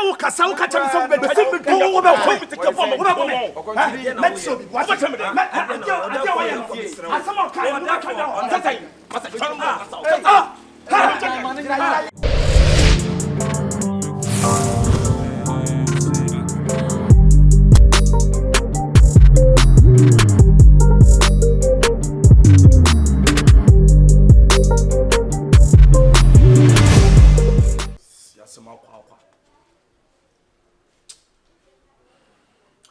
wo kasa wo ka kyem so be wo be ko me take for me make sure what me asama ka wo ka da say masa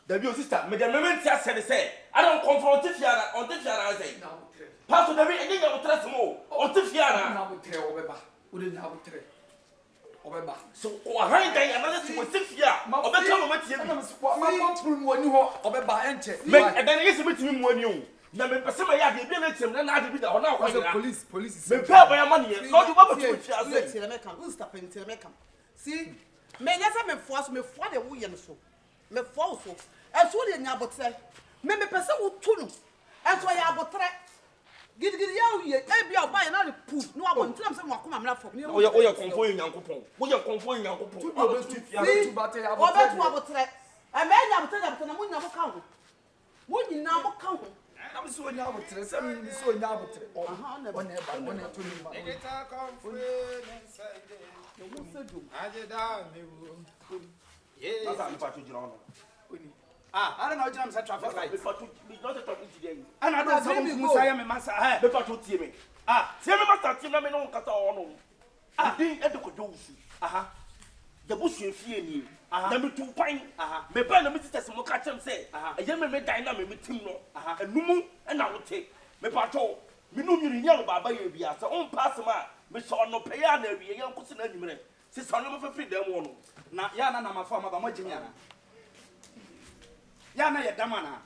David, sister, me the moment you say, I don't confront Tifiana on Tifiana. I say, Pastor David, I think I will trust more on Tifiana. So, I heard another 6 years. Or become with you. And then it's with him when you. Now, me person may have been let him, then I be the honor of the police. Me pay by money. Not about you. Stop until me come. See, me never me force me for the woman so. Me force so. And so they never say. Me person who tunu. And so I have a threat. Get you here. I be out by another poof. No, I want to say, come on, for me. Oh, you're confoing young couple. We are confoing young couple. See, what about you have a threat? I may never tell you, but I will never count. Would you never count? I'm so now, but I'm so now. I don't know, James, I traffic light. Before to be not a talking today. And I don't know who I am, Master. Before to see me. See me, Master, see me, no cut on. Didn't ever do. The bush you fear you. Number 2 pine. Me buy the Mr. Smokachem say, a young man dynamic with him, and Mumu, and I will take. Me patrol. Me know you young Baba, you be as own passer. Me saw no pay and a young cousin anyway. Since I never free them one. Now, Yana, my farmer, my Jimiana. Yana, ya damana.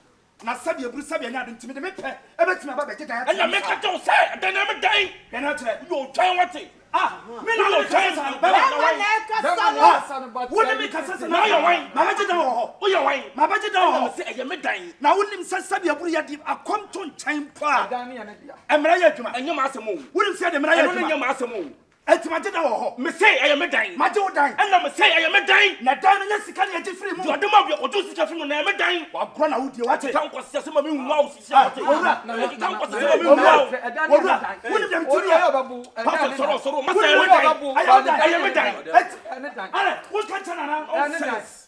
Na sabi ebru sabi anya de ntimi de me pe ebetimi aba beje dan. And make a don't say, then I'm dying. Then I tell you, try what thing. Me na no try san. What me ka san na your wine. Ma beje dan ho. O your wine. Ma beje dan ho. Say e me dan. Na wonim san sabi ebru ya di akom to ntan pa. Dan me ya na dia. Emra ya adwuma. Enye ma asemo. Wonim say de emra ya adwuma. Enye ma asemo. Etimaje da ho. Me say I am a dying. Ma je dan. And me say I am a dying. Na dan na sika na je free mu. Do dem abi ojo sika free mu na me dying. Wa gro na wudi wa te. Tan kwase se ma me nwa o sisi ate. Owura. Tan kwase se ma me nwa o. Owura. Woni dem tiri ya babu. Pa soro ma say I am a dying. Ale, wo ka chana na.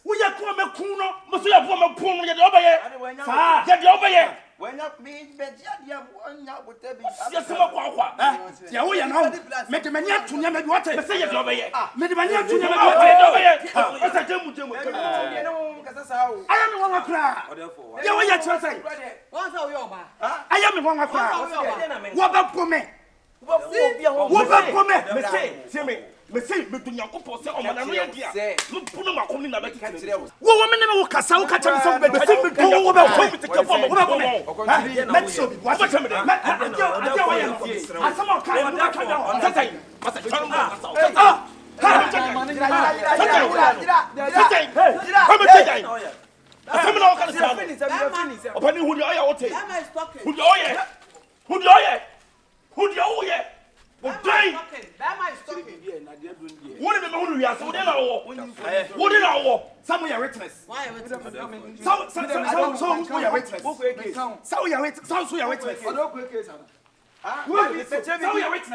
Wo ya ko me kun no. Mo so ya bo me pon no ye de obaye. Sa, ye de obaye. When up me bedia anya botebi. Yes mo kwa. Ya wo ya na. Me de mania tunya me what? Me say ye de obaye. Me de mania tunya me what? O sa jemu. I am one akra. Ya wo ya chere say. Won say wo yo ba. I am one akra. Wo ba pome. Wo ba pome. Me say, see me. Me say me dunya ko for say o mana no ye dia. Me punu ma komni na be kire wo. Wo me ne me wo kasa wo ka chere say be say me do wo be ko me take for me. Wo ba pome. Make sure be what chere me dey. Adia wo ye. Asama ka wo da ka da. Say. Masa choro mo kasa.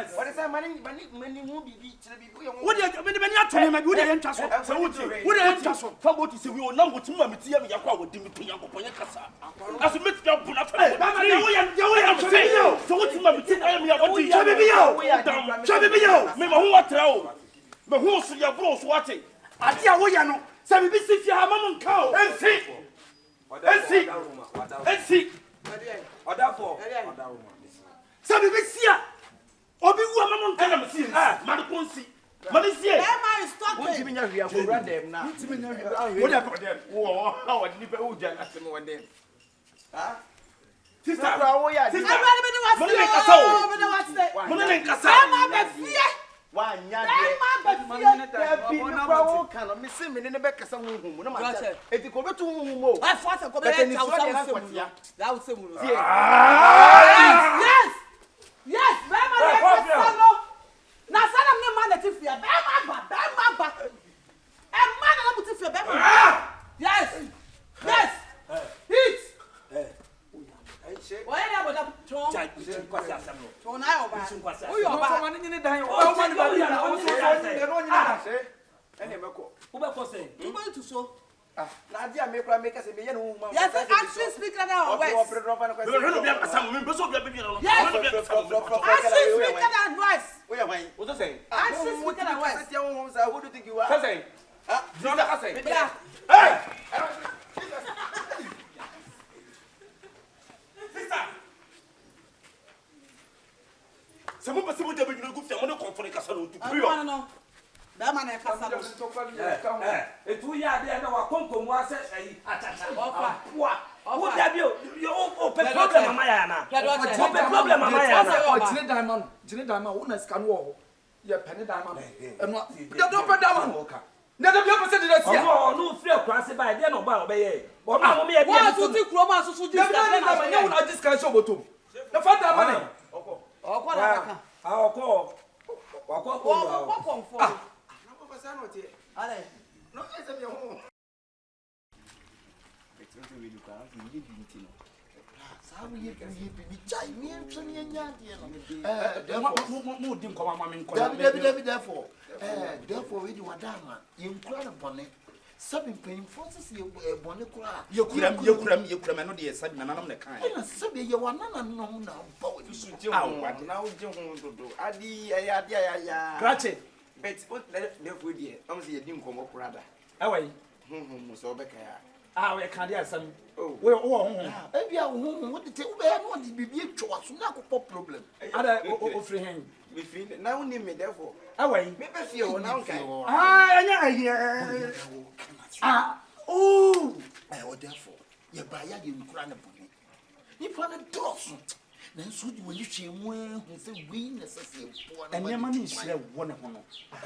What is that money won't be what do you tell me? Would I trust? Would I trust? How about you say we will not go to my material? You are with Dimitri Yankoponyakasa. As you make your put up, so what's my material? What do you Mema who are tell? But who see your bros watching? I tell you, no. Some be if you have mamma cow and see. And see. Or therefore, Sabi Bessia. Obi woman can see. Manaconsi. Malaysia. Am I stuck? What do you mean you have run them now? What about them? Oh, how I never would get at them one day. Sister, I'm Why, yes, dan o man ba bi na o so no nyina say ene meko Who be say? You going to so? na dia me kra make say me ye no ma Yes, actually speak that west. Yes, Actually speak that west. we are why What you say? Actually speak that west. Who do you think you are? Say. No, I say. Yeah. Hey! Sister! Some of us will be no good for Komfo Castle to pray. No. That man is Castle. It will ya there no Komfo was achacha. Who that you open problem mama yana. Open problem mama yana. Jine diamond wona scan wo ye penny diamond e no don't pay diamond na dem you say dey see no free kwase by there no ba obeye o ma mo me e bi What to think Roma so so dem na you wona this kind show botom the father diamond Okwa na baka. Okwa Komfo. No pasa no tie. Ale. No ese me ho. Betu we do kan ye bi nti no. How we be chai me and Tony and Yandy. No, dim come on, Therefore, we do a dama. You incredible bonnet. Sabin paying forces you bonnet cry. you could have not the sudden and I'm the kind. And Sabi, you are none unknown now. You should do now you do. Adi ya. Gratitude. Bet what left with you. I'm see you didn't come up rather. Away. So back. We can't hear some. Maybe I won't want to tell what the baby choice. No problem. Other free hand. We feel now name me therefore. Away. Maybe feel now. Oh, therefore, you buy a incredible. You plan a dozen. Then so when you see one who say we necessary and your money is one of them.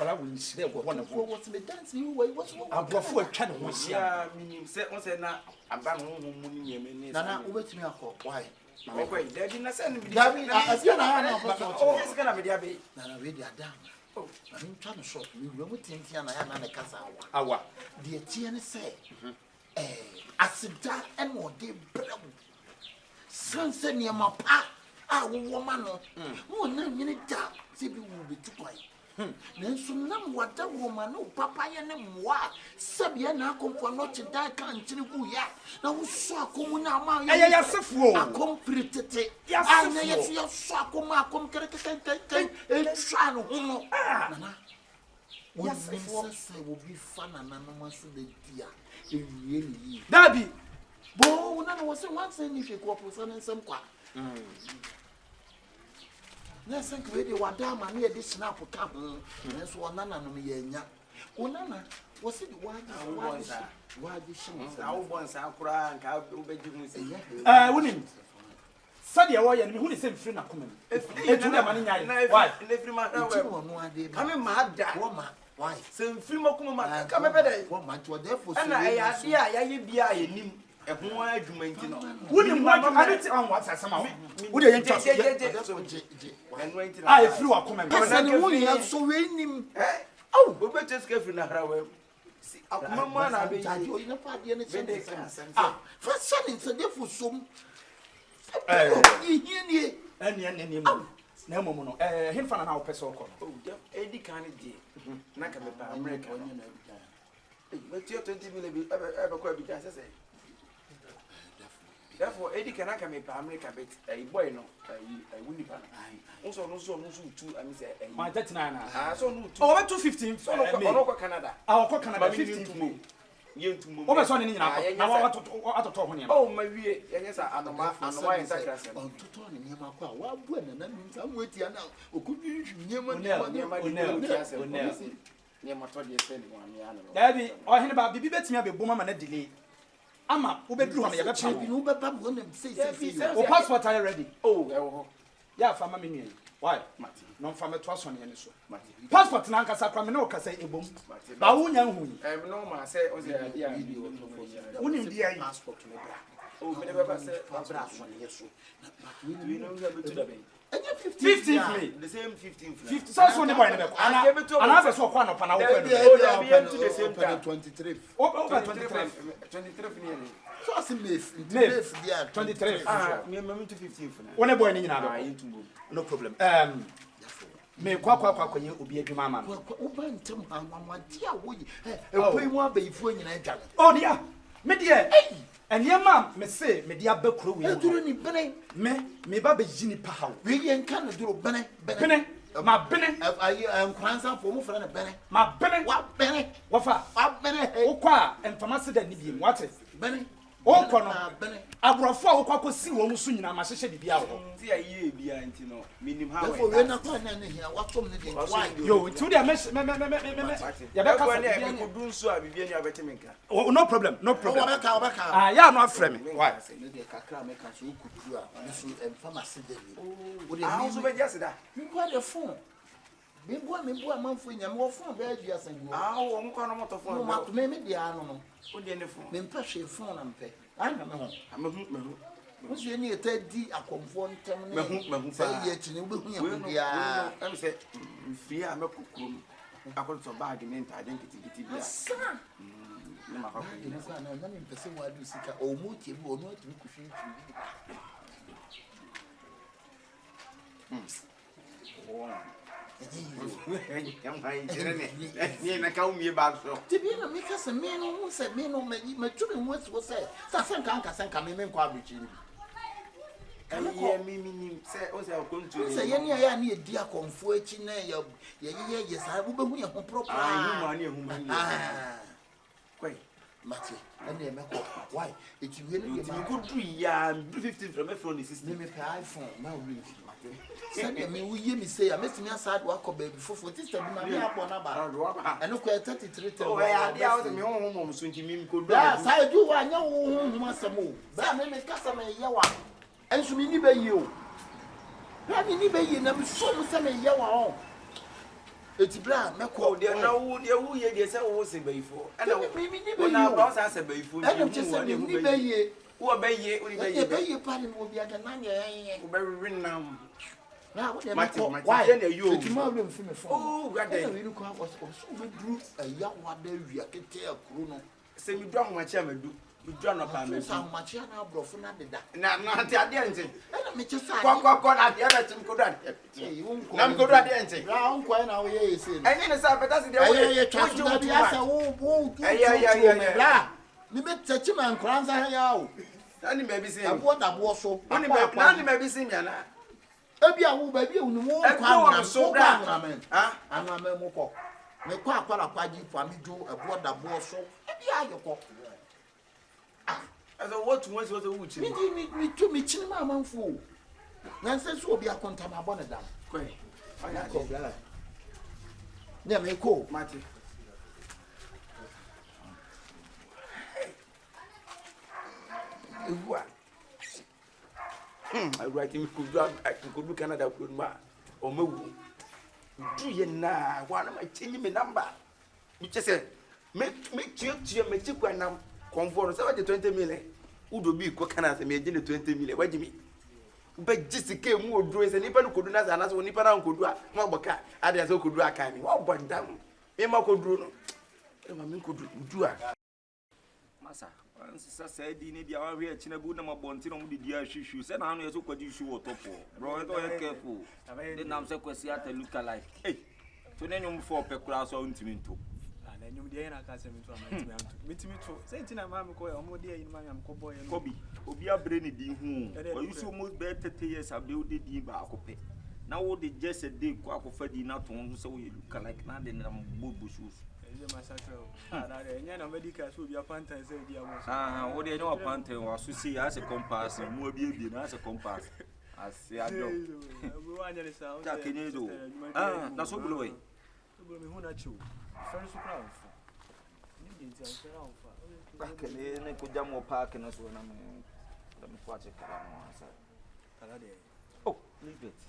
I will say one of them. What's the dance you way? What's I brought for a channel. Yeah, meaning set once and now I'm back home. Nana, wait me up. Why? Okay, there didn't send me. As you know, oh, it's gonna be there. Nana, ready, down. Oh, I'm trying to shop. We will think here and I am a casa. Our dear Tiana say, I sit down and more dear brother. Son, send me my pa. Ah, woman, no, minute down. See, we will be too quiet. Then soon, what that woman, no papa, and what? Sabia now come for not to die, can't you? Now, we saw come now, my completed. Yes, I know you saw come, I come, Nana. Yes, I will be fun and anonymous in the dear. Really, Dabby. Bo, none was once if you go for some quack. Let's think really what damn and near this snap will come. That's one nana no me. Nana, was it why did she? I once I cry and I'll be you. Winning. Sunday, who is in free? Why? I'm in my dad. Why? Some film of come a better. What much were there for? And I see I be a him. A more argument. Wouldn't want to have it on what's somehow. Would you just I flew a comment. So rain him. Oh, we better just get in a row. See, Mamma, first son is a different sum. No more. Him for an hour person. Oh, Eddie Kennedy. Nakama, American. But you're 20 million ever quite be just say. Therefore, Eddie can come in America, but a boy, no, I wouldn't. Also, no, two, I miss my 39. So, no, over 215 for Canada. Our Canada 15 you to move over Sonny. Now, I want to talk on him. Oh, my dear, yes, I'm a man and why is I on to turn in him. What good and then I'm with you now. Who could you near my near my 20 Daddy, or him about Bibi bet me a woman and delay. Ama, who bedroom on your champion, who bet say, passport are ready. Oh, yeah, for mammy. Why, Matty? Non from a trust on any so. Passport Nanka Sacramento can say a boom. But who know I'm no man say, was the idea. Wouldn't be a passport to me. Oh, never said, we know to 15 the same 15. So, so the boy, and I have a swap one upon our the same time 23. Over 23 nearly. So, I see 23. Me, 15. When a boy in no problem. Me kwa ye obi adwuma ma no. Oba ntem anwamade a wo yi. Epoi mu abayifu nyina adwa. Oh dia. Me de. Eniema me se me dia bakuro we. Eduro ni bene. Me ba be yini pa hawo. We ye nka na duro bene. Ma bene. Ayi nkransa fo mu frɛ ne bene. Ma bene. Wa bene. Wafa. Wa bene. Wokwa emfama se da ni biem wate. Bene. Wonko no. Abrofo a wokwa kosi wo mu so nyina ma hyehye bibia wo. Ti ayi bia nti no minim ha we. We na kwa na hia watom ne de why. Yo, tu dia me. Ya be ka ne me kodu nso a bibia ni abete menka. No problem. Obeka. Ah, ya no afre me. Why? Ne de kakra me ka so kudu a ne so emfama se de ni. Wo de mi so be jase da. Me kwa de phone. Me bua manfo nyame wo phone be adua san go. Wo nkwa no moto phone. No ma to me de ano no. Wo de ne phone. Me mpa hwe phone na mpe. Ana me ho. Mehu. Wo se ni eta di akomfo ntem ne. Mehu Say ye chi ne behu ya bia. Am say free a mekukrum. Akon so bag ni nta identity bia. Ne ma ka ko. Ni kwa na me mpese wa du sika o mu tie bi o no atumi kuhwe ni na ka umie ba so tibi na me kasa me no hu se me no me tumi hu so se sa senka me nkwa abichi ni ayi mi se o se akontu se ye ni ya na edi akomfo echi na ye sa bu behu ye ho proper ehu ma ni kwai mate ene me ko why eti we ni you go do ya 50 from from the system me pay iPhone na reach send me we ye me say ya metimi aside wa ko baby fofo sister bi ma me abo na ba eno ko 33 oh ya dia o me ho mo so nti mi ko do ya sa ju wa nya wo hu asemo ba me kasa me ye wa enso mi ni be yi o na mi ni be yi na mi so mu se me ye wa o eti bra me ko de na wo ye de se wo se bayifo ana mi ni be wo yi na ba sa se bayifo ana je se mi ni be yi wo be yi be yi pa ni mo bi aga na ye wo be win now na wo de Mati, why na you eti ma wo mfi me fo oh brother we ni ko akọ so be dru aya wa da wi akete akuru no se mi do ahomachi amadu mi do anopa amadu sa ahomachi na abrofo na deda na ti ade nti ana me che sa ko na ade na tim ko do ade na mi ko do ade nti ra unko na wo ye ese no enyi ne sa beta se de wo ye twaso da bi asa wo bra mi be tachi man kranza ha ya o ani me bi se abo da bo so ani me bi se mi ana ebi awu ba bi unu wo kwa na so bra amen anu amen mo ko me kwa akwara kwaji fa mi jo abo da bo so ebi ayeko aso what wants what wu chi mi to mi chini ma manfo na nse so obi akonta ma bo na dam kwai aya ko bla ne me ko mati ewa I write him could do Canada could ma or move. Do you na one of my change me number? Which I said, make you when I'm Komfo 20 million. Would be quick and as a major 20 million. What do you mean? But just came more dress and Nippon could not answer when Nippon could do a Mobaka. Others who could do a kind. What one down? Emma could do. Emma could do a massa. Sasa said ni dia wa hwe chinabu na mabonti no mudi dia hwehwu se na anu yeso kwadi hwu otopo bro it all careful the nam se kwasi ata look alike eh to na nyum for pekura so ntimi nto na nyum dia na ka se minto amatimi anto mitimi to se ntina ma me ko e omo dia yin ma me ko boy no kobi obi abre ni di hu o you see almost be 30 years abe o de di ba akope na wo de just a day ko akofa di na to so we look alike na de na bobo shoes na medical so be pantan say dia mo wo de no pantan wa so see as a compass mu abi na as a compass as ajo we wan jere sa ta kenyedo na so bulo we me hu na chiu fere so crown fa ni nti an fere on fa kele ne ko jamo park na so na me da me kwa check la no asa ala de oh leave it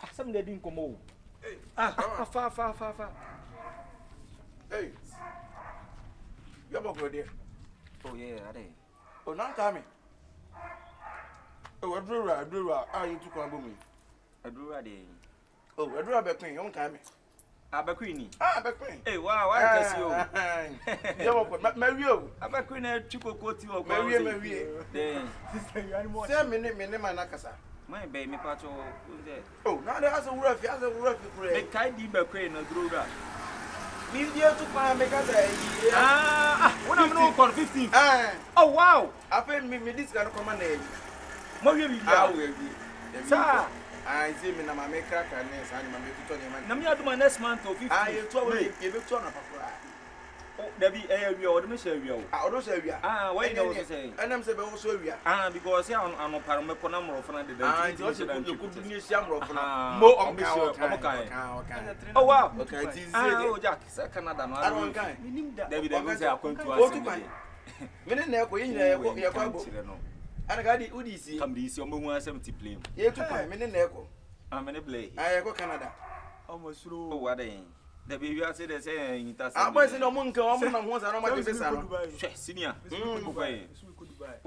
asam de din komo fa hey you have a there oh yeah ade oh now come oh adura you took on me adura de oh adura be queen you come abakwi ni abakwi eh wow why test you you have marry you abakwi na chukokoti o marry then say me man nakasa My baby, me patch Oh, now there's a rough, the kind of crane or drew that. Me here to find because When I'm not on 15. Oh, wow. I paid me this kind of command name. Maybe I will be. Sir, I see me now, my make crack and I'm going to my next month of 15. I told you, give it to an There be area or the mission. I don't say, Why you know to say? And I'm saying, also, Because I'm a parameconum of another day. you could be a shamrock. Oh, wow. Okay, it is. Oh, Jack, Canada. I don't kind. David, I was going to ask you. Minute never, you're quite. And I got it, would you see? Come this your moon 70 plane. Yeah, to find minute never. I'm in a play. I go Canada. Almost through what they the baby I said, they say, I was in a monk, once I don't my business. Senior,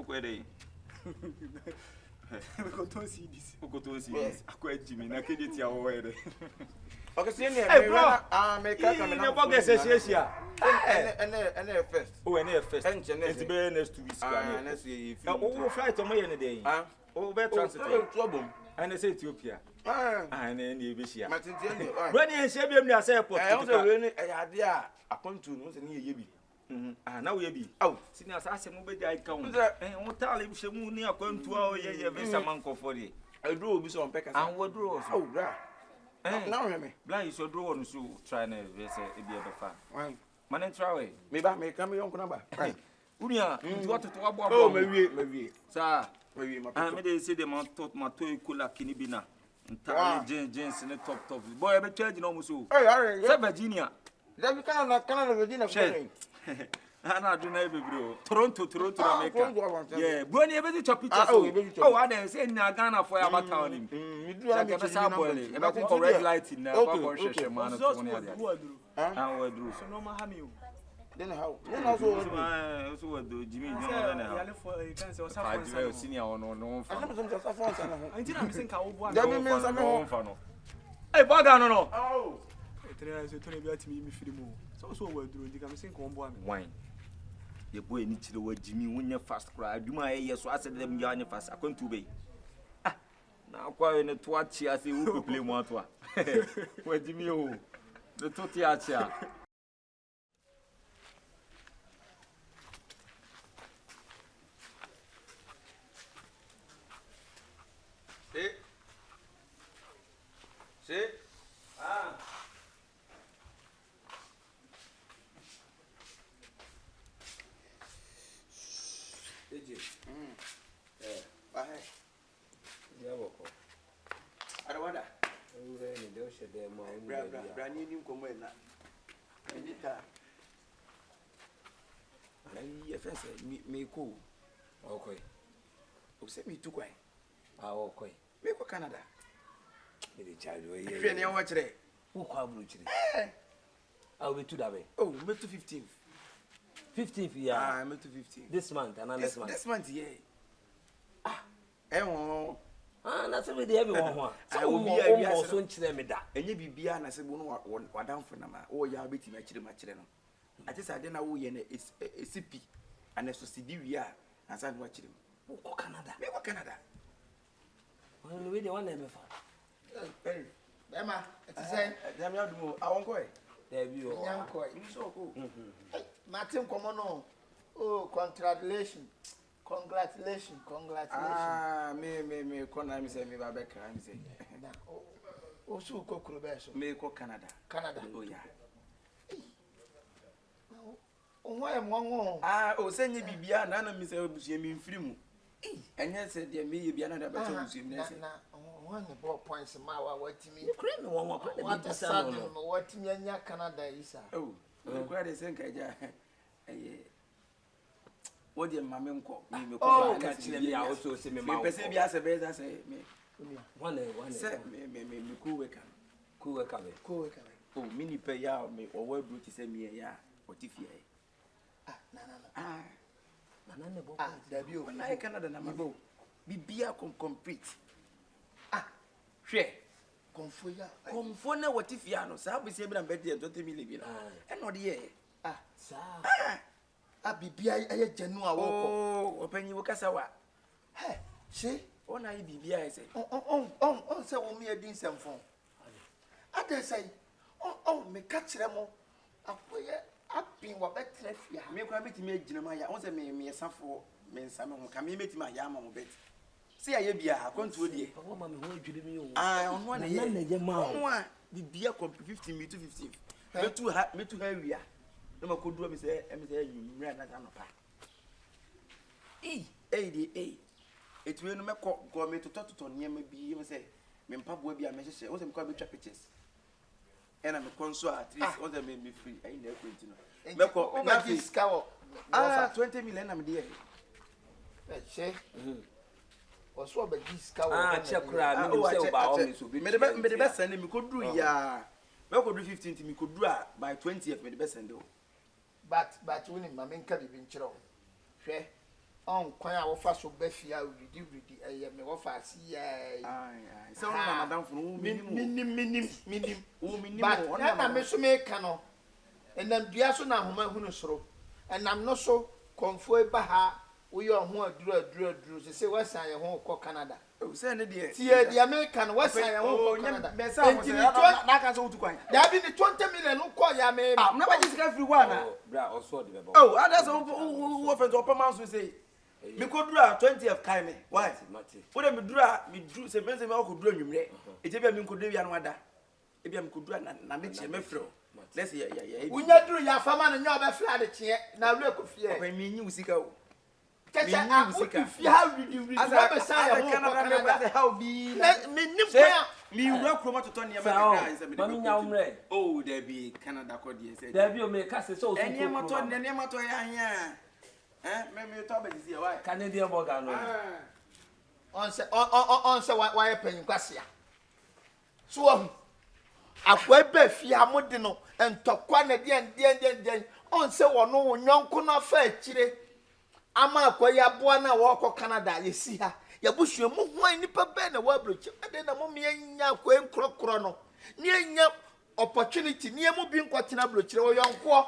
where they go to see this. Go to see this. I quite Jimmy, I can't get your way. Okay, senior, I make a Association. And first. Oh, and first. And it's very next to this. Let's see if you fly to me any day. Oh, better transit trouble. and I say Ethiopia. And then you be here. When you say, I say, I also really a idea upon two months and year. Now we be. Oh, senior, I say, movie I come. And what tell him she moved near going to our year, Mr. Manco for it. I drew this on Pecker and what draws. Oh, now, me. Blind so draw on so trying to be a fan. Man, try. Maybe I may come your number. Unia, what to talk about? Oh, maybe. Sir, I made say the man taught my toy cooler kinibina. James in the top. Boy, I be charging almost so. Hey, Virginia. Then we cannot Virginia. I don't do every bro. Toronto, America. Yeah, Bonnie, every chop it. Oh, I didn't say Nagana for about town. You do have a sample. About red light in there. Okay, man. I will do so. No, Mahamio. Then how? Then also do Jimmy. I senior or no. I didn't think I would want to. Hey, Bagano, no. Oh, it's a 20 me so we're doing the coming wine. Your boy needs the word Jimmy when you fast cry. Do my ears, so I said them yarn fast. I couldn't to be. Now, quite in a twatch, I say, who play one to where Jimmy, the Totiacha. See? Okay. Send me to Quay. Okay. We go Canada. The child, You watch it. who come I'll be to that way. Oh, May 15th. 15th, yeah. May 15th. This month and next month. This month, yeah. That's every everyone. I will be a son to them. And you be and I said, one down for Nama. Oh, you are beating my children. I just I didn't know it's a CP and a Sosidia and I watching him. Oh, Canada. Me what Canada? Well, we the one name before. Emma, it's saying, I won't go. There you are. So cool. Martin, come on. Oh, congratulations. Congratulations. Me, Conam say, me, Babeka, I'm saying. Oh, so go Crubeso. Me, go Canada. Oh, yeah. Why am one? Oh, send you be beyond, none of Miss Elbushim Frimu. And yes, said there may be another better one ball points a mile. What to me? Cream one more. What a son, what to me and your Canada is. Oh, quite a think I what did my mem call me? Oh, actually, I also say, me, perceive as a better say, me. One said, me, cool work. Oh, mini pay out me or what brute say me, yeah, what if ye? Debut, when I Canada, Namabo, be beer complete. Share. Komfo what if Yano, so I'll be able to bet you 20 million. And not ye. Sir. I be beer, I genuine. Oh, open your casawa. Hey, see, Ona yi bibia e say. On say wo me adin semfon. Ade say me ka kire mo akoye apin wo betre fia. Me kwa betimi agina ma ya. On say me safo me nsame ho ka me betimi aya ma mo bet. See aye bia akwantu die. Papa ma me ho adwiri mi o. Ah, on one ye. Na ye ma. On one bibia kom 15 me to 15. metu ha wia. Na makodua me say yumra na na pa. Etwe no mekọ go me toto niam bi me say me mpaboa bi a me hyehyɛ. O say me kwa betwa pictures. Ena me konso at least o say me free. Ayi na ekwenti no. Mekọ na fiska wo. 20 million na me dey. Che. Oso ba fiska wo. Che kura me say ba o me so bi. Me de be send me koduru ya. Me koduru 15th me koduru by 20th me de be send o. But when ma me nka bi nkyerɛ wo. Hwɛ. On kwan a wo fa so ba fia ridi me wo fa asi ai. So na madam funu minim. But na me so me ka no. Enam dua so na homa hunu soro. Enam no so Komfo ba ha wo ye ho aduru se wasan ye ho kɔ Canada. O say ne de. Tie de America no wasan ye ho kɔ Canada. Me say mo say na ka so wutu kwan. Da bi ni 20 million kɔ ya me. Na ba jisika free one na. Bra oso de be. Oh, that's who offense upper so say. Me kodura 20th kai me. Why? Wo de me dru se me kodura nwumre. E je bia me kodura wi anu ada. E bia me kodura na me che me frɛ. Let's ya. Unya dru ya fama no nya obɛfra de kye na wure ko fie. Opa me nyi usika o. Kɛkɛ a wo fie ha ridi wo be sa ya ho Canada. How be? Me nim kwa me wura kroma toto ne ma ka say me. Mami nya umre. Oh, there be Canada ko die say. There be o me ka say so. Eni ma to ya anya. Me to be this why? Canadian burger no. On say why pen kwasia. So ahu. Akwa ba fie amode no entokwa na de on say wono wo nyonko na fa akire. Ama akwa ya boa na wo kɔ Canada ye si ha. Ya busua mu hwan nipa be na wa brochi. Ade na mo me nya akwa enkrokro no. Ne nya opportunity ne mu bi nkɔtena brochire wo yonko.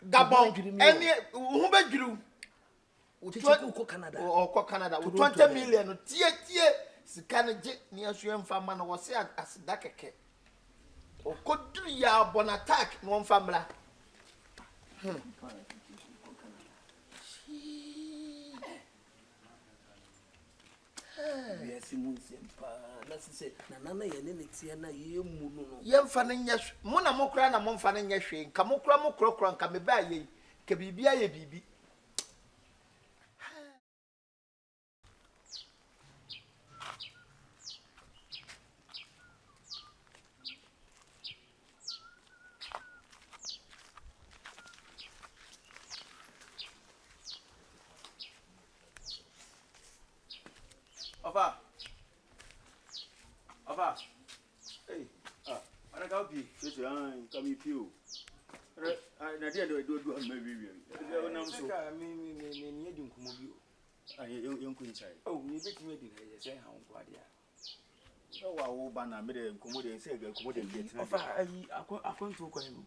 Gabon any who be dwuru Uko Canada or Canada 20 million tie sika ne je ne asu emfa ma no wo se asida keke o koduru ya bon attack no emfa mra yes munsempa na se na nana ye ne tie na ye mu no ye mfa ne nya mo na mo kra na mo mfa ne nya hwe nka mo kra mo krokro nka me ba ye ka bibia ye bibi Ova. Hey. Ana ka obi. Sese come pio. Na dia do ma wiwi. E nam so. Ka me ni edi nkomo bi o. Yenku inside. Oh, ni betimi edi na ye say ha nko ade a. So wa wo ba na me de nkomo de say ga nkomo de get na. Ofa ayi akonto kwan no.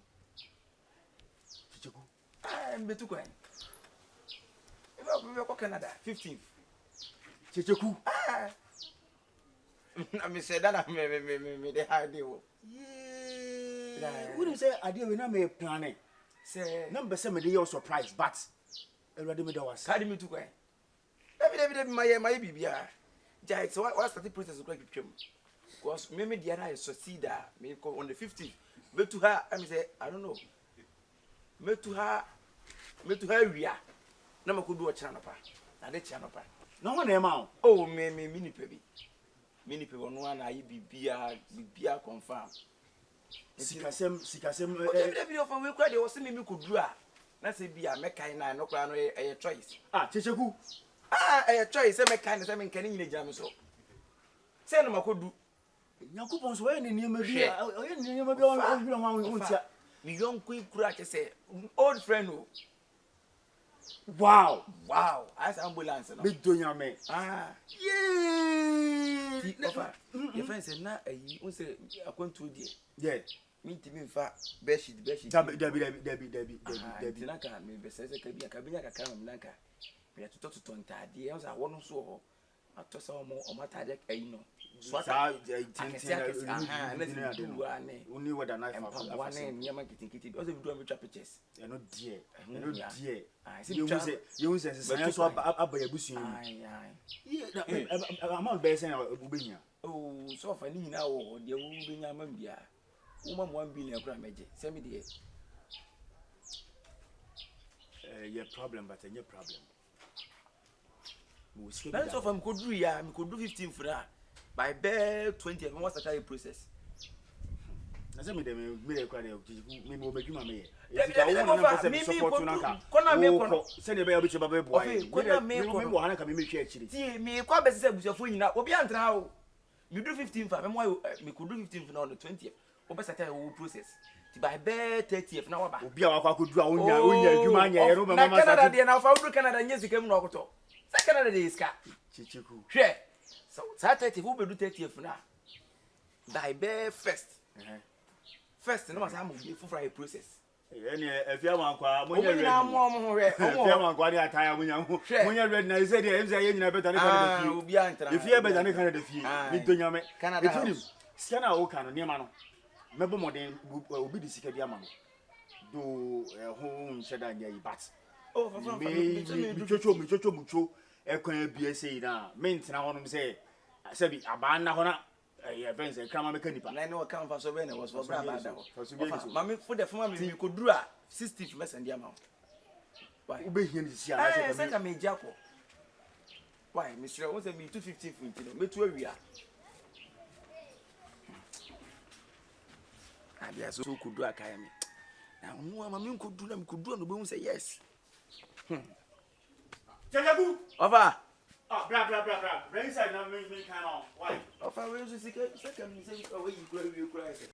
Chicheku. Mbetu kwan. Eba ko Canada 15th. Chicheku. I me say that me the idea. Yeah. We say idea we na me plan. Say number say me dey your surprise but already me do was. Carry me to kwan. David my bibia. Jai so what start the process of twem. Because me dia na succeed me on the 15th. Me to her I say I don't know. Me to her wia. Na makodu o chana pa. Na de chana pa. No one e ma. Oh me mini pebi. Many people no na yi bibia confirm. Sikasem David of we kwa de wo se me koduru a na se bia me kan na no kwa no e choice. Chicheku. E choice me kan se me nkan ni nyina jam so. Se no makodu. Yakupon so e ni niam bia. O ye ni niam bia o hira ma won tia. Mi yonko ikura ke se old friend o. Wow. As ambulance no. Me donya me. Yeah. Your friend say na ayi un say akwantu die. Yeah. Me ntimi mfa bedsheet. Dabi. Tinaka me be say ka bia ka binya kakra me nanka. me to ntade e so awon so ho atosa o matade kai no so na uni with a knife one nyama kitikiti o se video me twa pictures e no die you say so abayabusu amount be say ubenya so fa ni nyina wo de wo ubenya ma bia wo ma 1 billion kura meje se me de your problem but your problem that's of am could do ya me could do 15 for that by bear 20 me what's the process na say me dem me require me mo medwuma me me support na ka kona me kono say ne be ya biche baba boy me mo hana ka me hwe akiri ti me kwa be se busuafo nyina obi antra ha o me do 15 for me could do 15 for on the 20th obi sata wo process ti by bear 30th na waba obi a wakwa kodu a onya adwuma anya ye ro be mama na Canada de na fa wo Canada nye sikam no okoto sa Canada de iska chichiku hwe so sa 30 wo be do 30th na by bear first no masa mo be full process ene efia mankwa monya ready na mo hwe efia mankwa ni ataya monya ready na say dey emza ye nyina beta ne Canada fie obi antra efia beta ne Canada fie mi donyame etunim sia na wo kan no nema no mebo modern obi di sika dia ma no do ho nsheda nya yi bat oh fa mi chocho ekwan bia sei na mentina honom say sabi aba na ho na events e kama meka nipa na ne o kan fa so be na was for bra ba da ho mama for the former me ko duru a 60 mesen dia ma why ube hia ni sia na say ka me jako why Mr. won say me 250 for intino me tu awia abia so ko duru akaya me na mu ama me ko duru na me ko duru no be say yes Jajabu over bra inside na me kind of why ofa we so sika me say away you kura